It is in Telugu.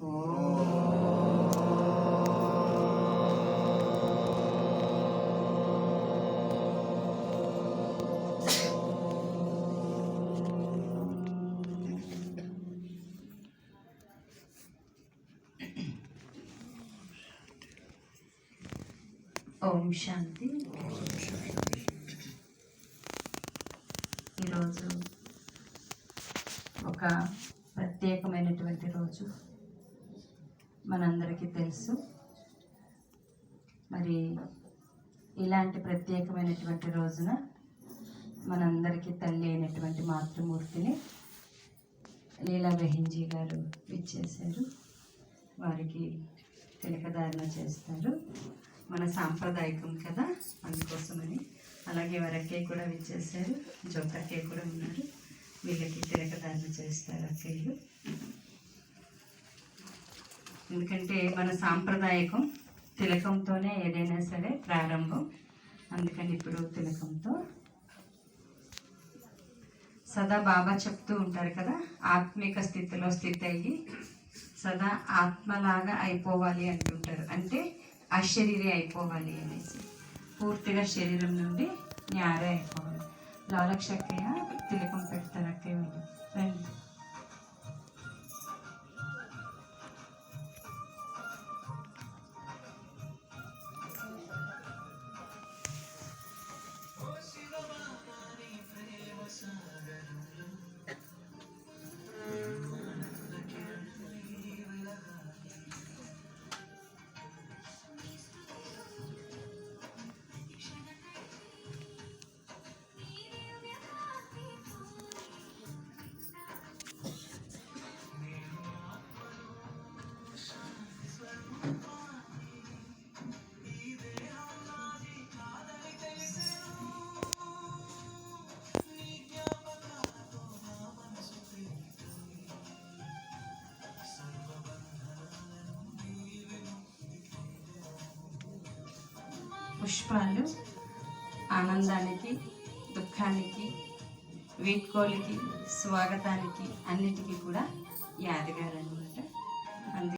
ఓం శాంతి. ఈరోజు ఒక ప్రత్యేకమైనటువంటి రోజు మనందరికీ తెలుసు. మరి ఇలాంటి ప్రత్యేకమైనటువంటి రోజున మనందరికీ తల్లి అయినటువంటి మాతృమూర్తిని లీలా బెహెన్జీ గారు ఇచ్చేశారు. వారికి తిలకధారణ చేస్తారు. మన సాంప్రదాయకం కదా, అందుకోసమని. అలాగే వరక్కయ్య కూడా విచ్చేశారు, జోకక్కయ్య కూడా ఉన్నారు. వీళ్ళకి తిలకధారణ చేస్తారు అక్కయ్యలు. ఎందుకంటే మన సాంప్రదాయకం తిలకంతోనే ఏదైనా సరే ప్రారంభం. అందుకని ఇప్పుడు తిలకంతో సదా బాబా చెప్తూ ఉంటారు కదా, ఆత్మిక స్థితిలో స్థితి అయ్యి సదా ఆత్మలాగా అయిపోవాలి అంటుంటారు. అంటే అశరీరి అయిపోవాలి అనేసి, పూర్తిగా శరీరం నుండి న్యారే అయిపోవాలి. లాలక్షక్కయ్య తిలకం పెడతారు. అక్కయ్య రండి. పుష్పాలు ఆనందానికి, దుఃఖానికి, వీడ్కోలికి, స్వాగతానికి అన్నిటికీ కూడా యాదగారండి.